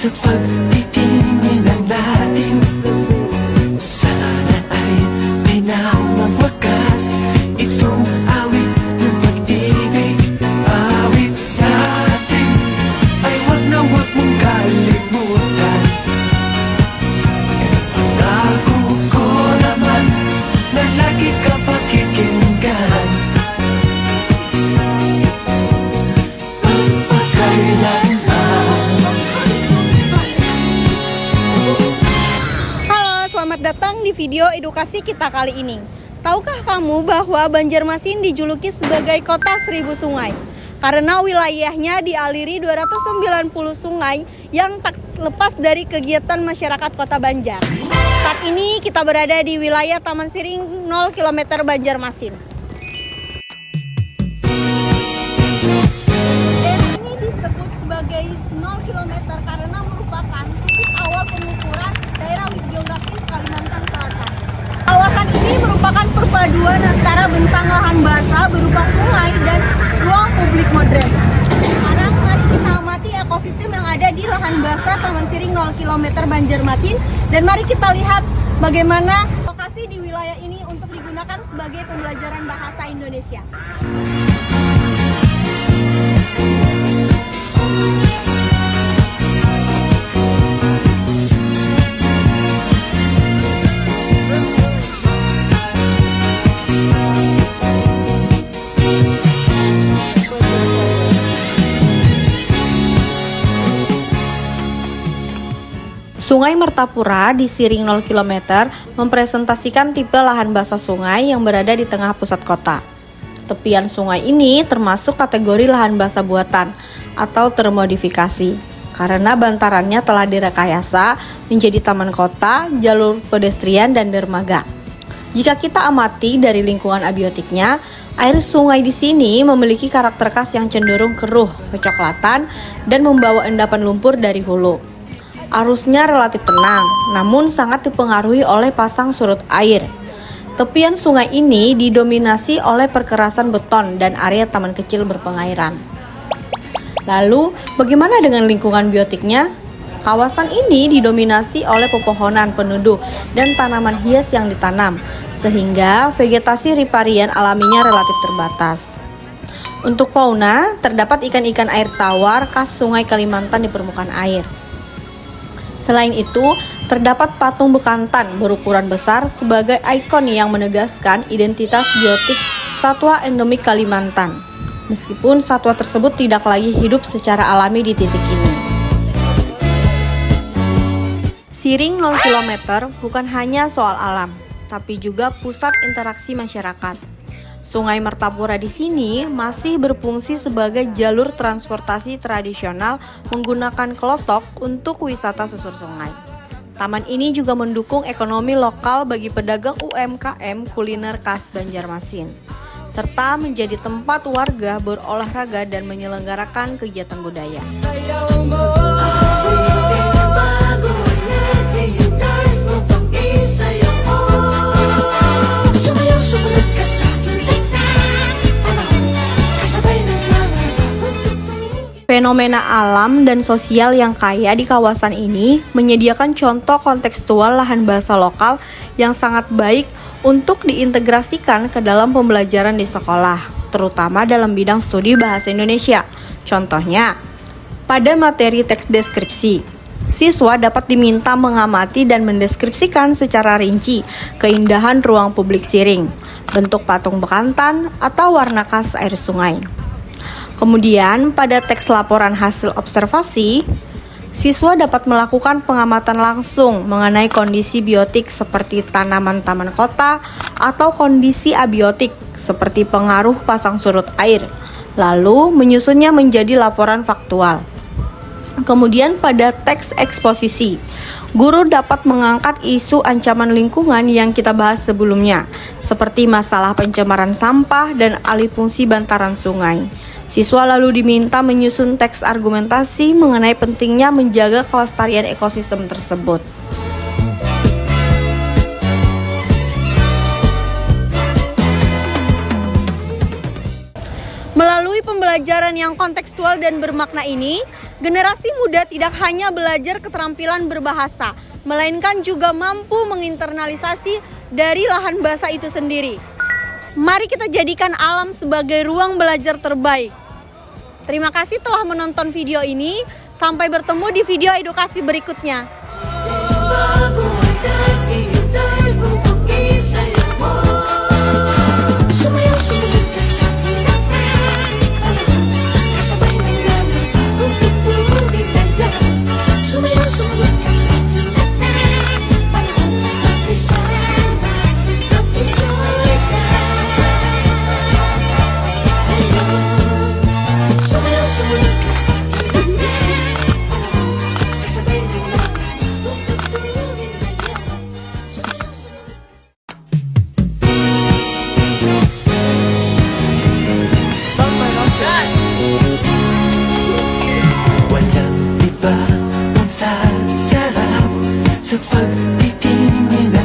sa pagtitingin natin. Sana ay di na magwakas itong awit ng pag-ibig. Awit natin ay wag na wag mong kalimutan. Pangako ko naman na lagi ka pakikinggan. Halo, selamat datang di video edukasi kita kali ini. Tahukah kamu bahwa Banjarmasin dijuluki sebagai kota 1000 sungai? Karena wilayahnya dialiri 290 sungai yang tak lepas dari kegiatan masyarakat kota Banjar. Saat ini kita berada di wilayah Taman Siring 0 km Banjarmasin. Daerah ini disebut sebagai 0 km karena merupakan titik awal pengukuran daerah geografis Kalimantan Selatan. Kawasan ini merupakan perpaduan antara bentang lahan basah berupa sungai dan ruang publik modern. Sekarang mari kita amati ekosistem yang ada di lahan basah Taman Siring 0 km Banjarmasin dan mari kita lihat bagaimana lokasi di wilayah ini untuk digunakan sebagai pembelajaran bahasa Indonesia. Sungai Mertapura di Siring 0 km mempresentasikan tipe lahan basah sungai yang berada di tengah pusat kota. Tepian sungai ini termasuk kategori lahan basah buatan atau termodifikasi karena bantarannya telah direkayasa menjadi taman kota, jalur pedestrian, dan dermaga. Jika kita amati dari lingkungan abiotiknya, air sungai di sini memiliki karakter khas yang cenderung keruh, kecoklatan, dan membawa endapan lumpur dari hulu. Arusnya relatif tenang, namun sangat dipengaruhi oleh pasang surut air. Tepian sungai ini didominasi oleh perkerasan beton dan area taman kecil berpengairan. Lalu, bagaimana dengan lingkungan biotiknya? Kawasan ini didominasi oleh pepohonan peneduh dan tanaman hias yang ditanam, sehingga vegetasi riparian alaminya relatif terbatas. Untuk fauna, terdapat ikan-ikan air tawar khas sungai Kalimantan di permukaan air. Selain itu, terdapat patung bekantan berukuran besar sebagai ikon yang menegaskan identitas biotik satwa endemik Kalimantan. Meskipun satwa tersebut tidak lagi hidup secara alami di titik ini. Siring 0 km bukan hanya soal alam, tapi juga pusat interaksi masyarakat. Sungai Mertapura di sini masih berfungsi sebagai jalur transportasi tradisional menggunakan kelotok untuk wisata susur sungai. Taman ini juga mendukung ekonomi lokal bagi pedagang UMKM kuliner khas Banjarmasin, serta menjadi tempat warga berolahraga dan menyelenggarakan kegiatan budaya. Fenomena alam dan sosial yang kaya di kawasan ini menyediakan contoh kontekstual lahan bahasa lokal yang sangat baik untuk diintegrasikan ke dalam pembelajaran di sekolah, terutama dalam bidang studi bahasa Indonesia. Contohnya, pada materi teks deskripsi, siswa dapat diminta mengamati dan mendeskripsikan secara rinci keindahan ruang publik Siring, bentuk patung bekantan, atau warna khas air sungai. Kemudian, pada teks laporan hasil observasi, siswa dapat melakukan pengamatan langsung mengenai kondisi biotik seperti tanaman taman kota atau kondisi abiotik seperti pengaruh pasang surut air, lalu menyusunnya menjadi laporan faktual. Kemudian pada teks eksposisi, guru dapat mengangkat isu ancaman lingkungan yang kita bahas sebelumnya, seperti masalah pencemaran sampah dan alih fungsi bantaran sungai. Siswa lalu diminta menyusun teks argumentasi mengenai pentingnya menjaga kelestarian ekosistem tersebut. Melalui pembelajaran pembelajaran yang kontekstual dan bermakna ini, generasi muda tidak hanya belajar keterampilan berbahasa, melainkan juga mampu menginternalisasi dari lahan bahasa itu sendiri. Mari kita jadikan alam sebagai ruang belajar terbaik. Terima kasih telah menonton video ini. Sampai bertemu di video edukasi berikutnya. Bago agad ihintay ko pag-isaya mo. Sumayaw, sumunod ka sa pinagpan. Kasabay ng lamang bagong tugtugin tayo. Sumayaw, sumunod ka sa pinagpan. Panahon na magkasama at enjoy ka. Sumayaw, sumunod ka sa pinagpan. Kasabay ng lamang bagong tugtugin tayo. Sumayaw, sumunod ka. Walang iba ang sasarap sa pagtitingin